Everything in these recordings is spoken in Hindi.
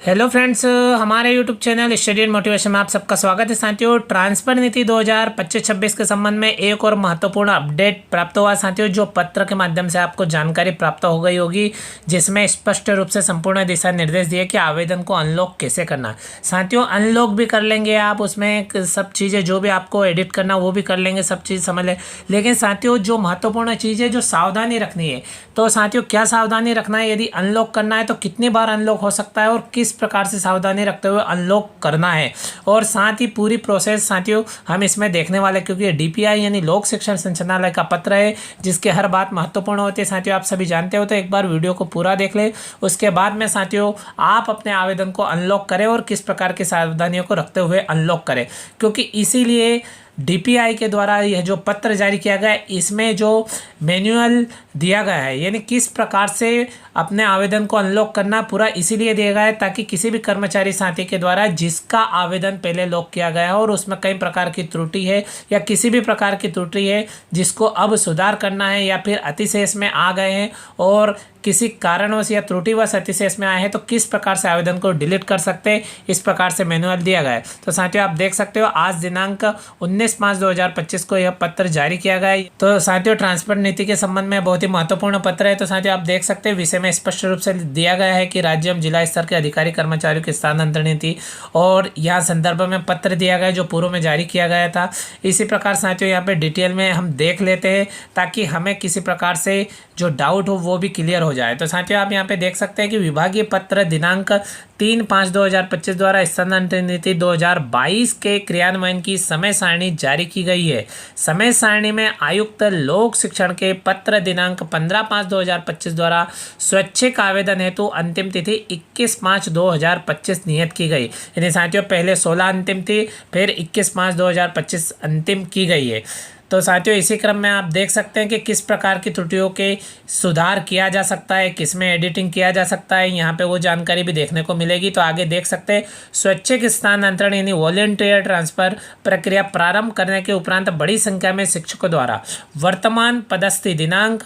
हेलो फ्रेंड्स, हमारे YouTube channel study and motivation में आप सबका स्वागत है। साथियों, ट्रांसफर नीति 2025-26 के संबंध में एक और महत्वपूर्ण अपडेट प्राप्त हुआ साथियों, जो पत्र के माध्यम से आपको जानकारी प्राप्त हो गई होगी, जिसमें स्पष्ट रूप से संपूर्ण दिशा निर्देश दिए कि आवेदन को अनलॉक कैसे करना। साथियों, अनलॉक भी कर लेंगे आप, उसमें सब चीज़ें जो भी आपको एडिट करना वो भी कर लेंगे, सब चीज़ समझ लें। लेकिन साथियों, जो महत्वपूर्ण चीज़ है, जो सावधानी रखनी है, तो साथियों क्या सावधानी रखना है, यदि अनलॉक करना है तो कितनी बार अनलॉक हो सकता है और किस प्रकार से सावधानी रखते हुए अनलॉक करना है, और साथ ही पूरी प्रोसेस साथियों हम इसमें देखने वाले, क्योंकि डीपीआई यानी लोक शिक्षण संचालनालय का पत्र है, जिसके हर बात महत्वपूर्ण होती है साथियों, आप सभी जानते हो। तो एक बार वीडियो को पूरा देख ले, उसके बाद में साथियों आप अपने आवेदन को अनलॉक करें और किस प्रकार की सावधानियों को रखते हुए अनलॉक करें, क्योंकि इसीलिए डीपीआई के द्वारा यह जो पत्र जारी किया गया है, इसमें जो मैनुअल दिया गया है, यानी किस प्रकार से अपने आवेदन को अनलॉक करना, पूरा इसीलिए दिया गया है ताकि किसी भी कर्मचारी साथी के द्वारा जिसका आवेदन पहले लॉक किया गया है और उसमें कई प्रकार की त्रुटि है या किसी भी प्रकार की त्रुटि है जिसको अब सुधार करना है, या फिर अतिशेष में आ गए हैं और किसी कारणवश या त्रुटिवश अतिशेष में आए हैं, तो किस प्रकार से आवेदन को डिलीट कर सकते हैं, इस प्रकार से मैनुअल दिया गया है। तो साथियों आप देख सकते हो, आज दिनांक 19/5/2025 को यह पत्र जारी किया गया है। तो साथियों, ट्रांसफर नीति के संबंध में बहुत ही महत्वपूर्ण पत्र है। तो साथियों आप देख सकते हैं, विषय में स्पष्ट रूप से दिया गया है कि राज्य एवं जिला स्तर के अधिकारी कर्मचारियों की स्थानांतरण नीति, और यहाँ संदर्भ में पत्र दिया गया है जो पूर्व में जारी किया गया था। इसी प्रकार साथियों यहाँ पे डिटेल में हम देख लेते हैं ताकि हमें किसी प्रकार से जो डाउट हो वो भी क्लियर हो जाए। तो साथियों आप यहाँ पे देख सकते हैं कि विभागीय पत्र दिनांक 3/5/2025 द्वारा स्थानांतरण नीति 2022 के क्रियान्वयन की समय सारणी जारी की गई है। समय सारणी में आयुक्त लोक शिक्षण के पत्र दिनांक 15/5/2025 द्वारा स्वैच्छिक आवेदन हेतु अंतिम तिथि 21/5/2025 नियत की गई। यानी साथियों पहले 16 अंतिम थी, फिर 21/5/2025 अंतिम की गई है। तो साथियों इसी क्रम में आप देख सकते हैं कि किस प्रकार की त्रुटियों के सुधार किया जा सकता है, किस में एडिटिंग किया जा सकता है, यहाँ पे वो जानकारी भी देखने को मिलेगी। तो आगे देख सकते हैं, स्वैच्छिक स्थानांतरण यानी वॉलंटियर ट्रांसफर प्रक्रिया प्रारंभ करने के उपरांत बड़ी संख्या में शिक्षकों द्वारा वर्तमान पदस्थि दिनांक,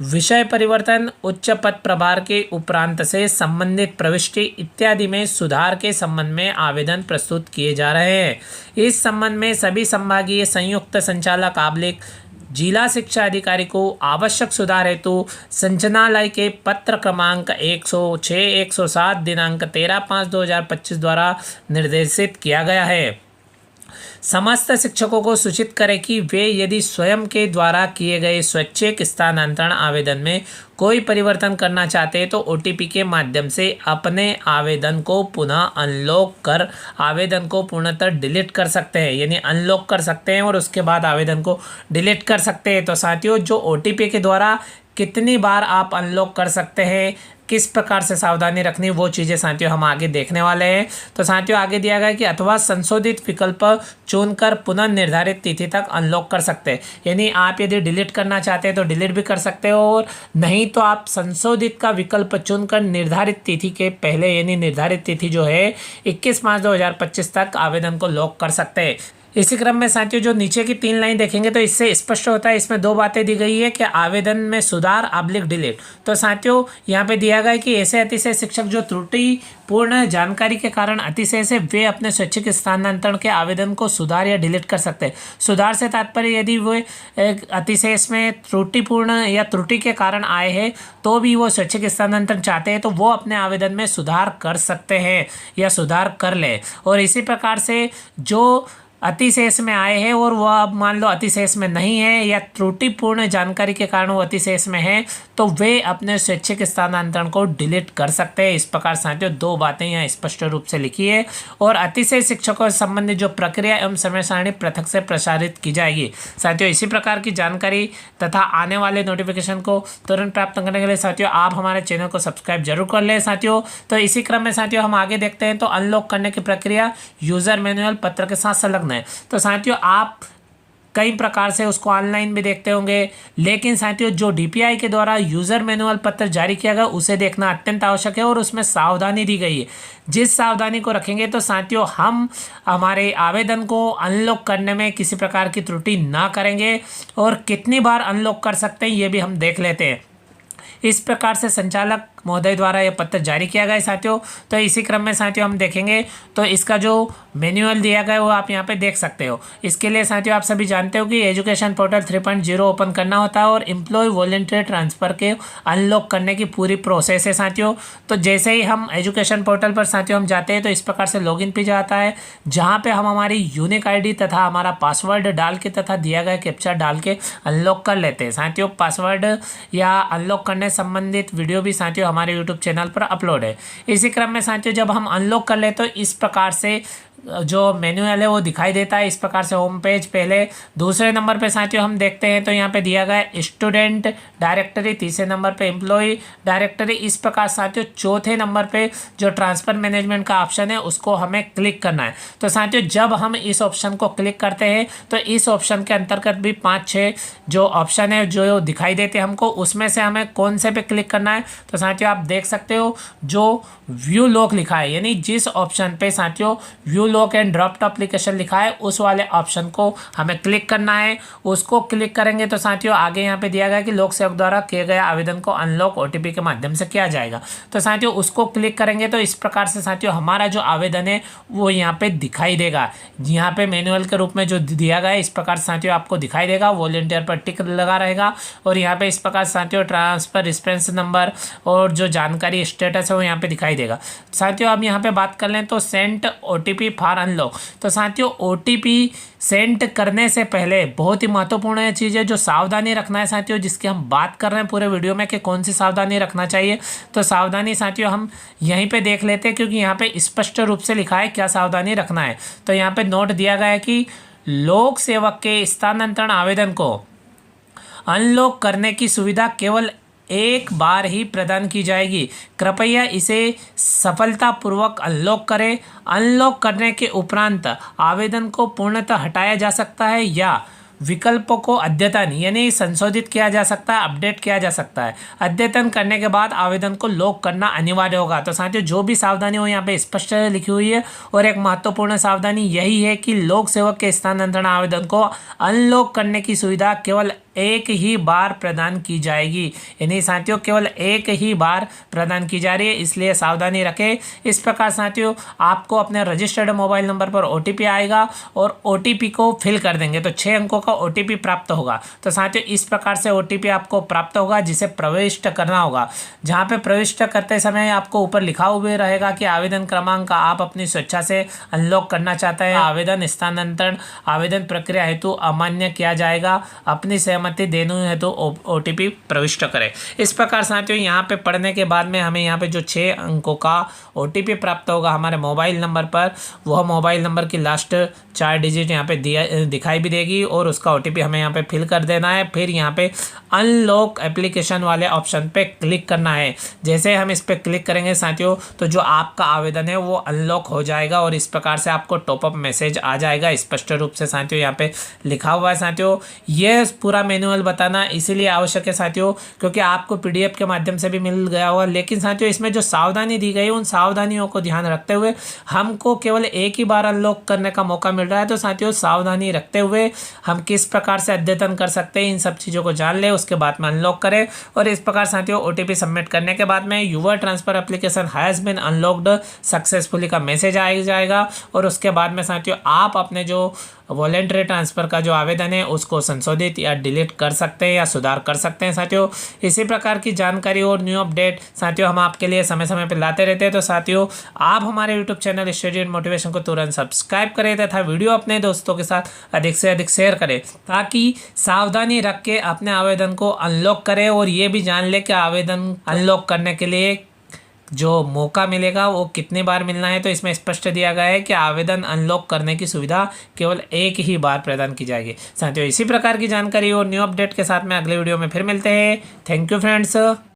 विषय परिवर्तन, उच्च पद प्रभार के उपरांत से संबंधित प्रविष्टि इत्यादि में सुधार के संबंध में आवेदन प्रस्तुत किए जा रहे हैं। इस संबंध में सभी संभागीय संयुक्त संचालक आबलिक जिला शिक्षा अधिकारी को आवश्यक सुधार हेतु संचालनालय के पत्र क्रमांक 106/107 दिनांक 13/5/2025 द्वारा निर्देशित किया गया है। समस्त शिक्षकों को सूचित करें कि वे यदि स्वयं के द्वारा किए गए स्वैच्छिक स्थानांतरण आवेदन में कोई परिवर्तन करना चाहते हैं तो ओटीपी के माध्यम से अपने आवेदन को पुनः अनलॉक कर आवेदन को पूर्णतः डिलीट कर सकते हैं, यानी अनलॉक कर सकते हैं और उसके बाद आवेदन को डिलीट कर सकते हैं। तो साथियों, जो ओटीपी के द्वारा कितनी बार आप अनलॉक कर सकते हैं, किस प्रकार से सावधानी रखनी, वो चीज़ें साथियों हम आगे देखने वाले हैं। तो साथियों आगे दिया गया है कि अथवा संशोधित विकल्प चुनकर पुनः निर्धारित तिथि तक अनलॉक कर सकते हैं, यानी आप यदि डिलीट करना चाहते हैं तो डिलीट भी कर सकते हो, और नहीं तो आप संशोधित का विकल्प चुनकर निर्धारित तिथि के पहले, यानी निर्धारित तिथि जो है 21/5/2025 तक आवेदन को लॉक कर सकते हैं। इसी क्रम में साथियों जो नीचे की 3 लाइन देखेंगे तो इससे स्पष्ट होता है, इसमें 2 बातें दी गई है कि आवेदन में सुधार आबलिक डिलीट। तो साथियों यहाँ पे दिया गया है कि ऐसे अतिशय शिक्षक जो त्रुटिपूर्ण जानकारी के कारण अतिशय से वे अपने स्वैच्छिक स्थानांतरण के आवेदन को सुधार या डिलीट कर सकते हैं। सुधार से तात्पर्य यदि वो अतिशेष में त्रुटिपूर्ण या त्रुटि के कारण आए हैं तो भी वो स्वैच्छिक स्थानांतरण चाहते हैं तो वो अपने आवेदन में सुधार कर सकते हैं या सुधार कर ले। और इसी प्रकार से जो अतिशेष में आए हैं और वह अब मान लो अतिशेष में नहीं है या त्रुटिपूर्ण जानकारी के कारण वो अतिशेष में है तो वे अपने स्वैच्छिक स्थानांतरण को डिलीट कर सकते हैं। इस प्रकार साथियों 2 बातें यहाँ स्पष्ट रूप से लिखी है, और अतिशय शिक्षकों से संबंधित जो प्रक्रिया एवं समय सारणी पृथक से प्रसारित की जाएगी। साथियों इसी प्रकार की जानकारी तथा आने वाले नोटिफिकेशन को तुरंत प्राप्त करने के लिए साथियों आप हमारे चैनल को सब्सक्राइब जरूर कर लें साथियों। तो इसी क्रम में साथियों हम आगे देखते हैं। तो अनलॉक करने की प्रक्रिया यूजर मैनुअल पत्र के साथ संलग्न है। तो साथियों आप कई प्रकार से उसको ऑनलाइन भी देखते होंगे, लेकिन साथियों जो डीपीआई के द्वारा यूज़र मैनुअल पत्र जारी किया गया उसे देखना अत्यंत आवश्यक है, और उसमें सावधानी दी गई है। जिस सावधानी को रखेंगे तो साथियों हम हमारे आवेदन को अनलॉक करने में किसी प्रकार की त्रुटि ना करेंगे, और कितनी बार अनलॉक कर सकते हैं ये भी हम देख लेते हैं। इस प्रकार से संचालक महोदय द्वारा यह पत्र जारी किया गया है साथियों। तो इसी क्रम में साथियों हम देखेंगे तो इसका जो मैनुअल दिया गया है वो आप यहाँ पे देख सकते हो। इसके लिए साथियों आप सभी जानते हो कि एजुकेशन पोर्टल 3.0 ओपन करना होता है और एम्प्लॉय वॉलंटरी ट्रांसफ़र के अनलॉक करने की पूरी प्रोसेस है साथियों। तो जैसे ही हम एजुकेशन पोर्टल पर साथियों हम जाते हैं तो इस प्रकार से लॉगिन पेज आता है, जहाँ पे हम हमारी यूनिक आईडी तथा हमारा पासवर्ड डाल के तथा दिया गया कैप्चा डाल के अनलॉक कर लेते हैं साथियों। पासवर्ड या अनलॉक करने संबंधित वीडियो भी साथियों हमारे यूट्यूब चैनल पर अपलोड है। इसी क्रम में साथियों जब हम अनलॉक कर ले तो इस प्रकार से जो मैनुअल है वो दिखाई देता है। इस प्रकार से होम पेज पहले। दूसरे नंबर पे साथियों हम देखते हैं तो यहाँ पे दिया गया है स्टूडेंट डायरेक्टरी, तीसरे नंबर पे एम्प्लॉय डायरेक्टरी। इस प्रकार साथियों चौथे नंबर पे जो ट्रांसफ़र मैनेजमेंट का ऑप्शन है उसको हमें क्लिक करना है। तो साथियों जब हम इस ऑप्शन को क्लिक करते हैं तो इस ऑप्शन के अंतर्गत भी 5-6 जो ऑप्शन है जो दिखाई देते हैं हमको, उसमें से हमें कौन से पे क्लिक करना है। तो साथियों आप देख सकते हो जो व्यू लॉक लिखा है, यानी जिस ऑप्शन पे साथियों view lock and dropped application लिखा है उस वाले ऑप्शन को हमें क्लिक करना है। उसको क्लिक करेंगे तो साथियों आगे यहाँ पे दिया गया कि लोक सेवक द्वारा किए गए आवेदन को अनलॉक ओटीपी के माध्यम से किया जाएगा। तो साथियों उसको क्लिक करेंगे तो इस प्रकार से साथियों हमारा जो आवेदन है वो यहाँ पे दिखाई देगा। यहाँ पे मैनुअल के रूप में जो दिया गया है इस प्रकार से साथियों आपको दिखाई देगा। वॉलंटियर पर टिक लगा रहेगा और यहाँ पे इस प्रकार साथियों ट्रांसफर रेफरेंस नंबर और जो जानकारी स्टेटस है वो यहाँ पे दिखाई देगा। साथियों अब यहाँ पे बात कर लें तो सेंट ओटीपी फॉर अनलॉक। तो साथियों ओटीपी सेंड करने से पहले बहुत ही महत्वपूर्ण चीज़ है जो सावधानी रखना है साथियों, जिसकी हम बात कर रहे हैं पूरे वीडियो में कि कौन सी सावधानी रखना चाहिए। तो सावधानी साथियों हम यहीं पे देख लेते हैं क्योंकि यहाँ पे स्पष्ट रूप से लिखा है क्या सावधानी रखना है। तो यहाँ पे नोट दिया गया है कि लोक सेवक के स्थानांतरण आवेदन को अनलॉक करने की सुविधा केवल एक बार ही प्रदान की जाएगी। कृपया इसे सफलतापूर्वक अनलॉक करें। अनलॉक करने के उपरांत आवेदन को पूर्णतः हटाया जा सकता है या विकल्पों को अद्यतन यानी संशोधित किया जा सकता है, अपडेट किया जा सकता है। अद्यतन करने के बाद आवेदन को लॉक करना अनिवार्य होगा। तो साथियों जो भी सावधानी हो यहाँ पे स्पष्ट लिखी हुई है और एक महत्वपूर्ण सावधानी यही है कि लोक सेवक के स्थानांतरण आवेदन को अनलॉक करने की सुविधा केवल एक ही बार प्रदान की जाएगी, यानी साथियों केवल एक ही बार प्रदान की जा रही है, इसलिए सावधानी रखें। इस प्रकार साथियों आपको अपने रजिस्टर्ड मोबाइल नंबर पर ओटीपी आएगा और ओटीपी को फिल कर देंगे तो 6 अंकों का ओटीपी प्राप्त होगा। तो साथियों इस प्रकार से ओटीपी आपको प्राप्त होगा जिसे प्रविष्ट करना होगा। जहाँ पे प्रविष्ट करते समय आपको ऊपर लिखा हुआ रहेगा कि आवेदन क्रमांक आप अपनी स्वेच्छा से अनलॉक करना चाहते हैं। आवेदन स्थानांतरण आवेदन प्रक्रिया हेतु अमान्य किया जाएगा। अपनी सहमति देने हेतु ओटीपी प्रविष्ट करें। इस प्रकार साथियों यहाँ पे पढ़ने के बाद में हमें यहाँ पे जो 6 अंकों का ओटीपी प्राप्त होगा हमारे मोबाइल नंबर पर, वह मोबाइल नंबर की लास्ट 4 डिजिट यहाँ पे दिखाई भी देगी और उसका ओटीपी हमें यहाँ पे फिल कर देना है। फिर यहाँ पे अनलॉक एप्लीकेशन वाले ऑप्शन पे क्लिक करना है। जैसे हम इस पर क्लिक करेंगे साथियों तो जो आपका आवेदन है वो अनलॉक हो जाएगा और इस प्रकार से आपको टॉपअप मैसेज आ जाएगा। स्पष्ट रूप से साथियों यहाँ पे लिखा हुआ है। साथियों ये पूरा मैनुअल बताना इसीलिए आवश्यक है साथियों क्योंकि आपको पीडीएफ के माध्यम से भी मिल गया होगा, लेकिन साथियों इसमें जो सावधानी दी गई उन सावधानियों को ध्यान रखते हुए हमको केवल एक ही बार अनलॉक करने का मौका मिल रहा है। तो साथियों सावधानी रखते हुए हम किस प्रकार से अद्यतन कर सकते हैं इन सब चीज़ों को जान ले, उसके बाद में अनलॉक करें। और इस प्रकार साथियों ओटीपी सबमिट करने के बाद में your transfer application has been unlocked successfully का मैसेज आ जाएगा और उसके बाद में साथियों आप अपने जो वॉलेंटरी ट्रांसफ़र का जो आवेदन है उसको संशोधित या डिलीट कर सकते हैं या सुधार कर सकते हैं। साथियों इसी प्रकार की जानकारी और न्यू अपडेट साथियों हम आपके लिए समय समय पर लाते रहते हैं। तो साथियों आप हमारे यूट्यूब चैनल स्टूडेंट मोटिवेशन को तुरंत सब्सक्राइब करें तथा वीडियो अपने दोस्तों के साथ अधिक से अधिक शेयर करें ताकि सावधानी रख के अपने आवेदन को अनलॉक करें और ये भी जान ले कि आवेदन अनलॉक करने के लिए जो मौका मिलेगा वो कितनी बार मिलना है। तो इसमें स्पष्ट दिया गया है कि आवेदन अनलॉक करने की सुविधा केवल एक ही बार प्रदान की जाएगी। साथियों इसी प्रकार की जानकारी और न्यू अपडेट के साथ में अगले वीडियो में फिर मिलते हैं। Thank you friends.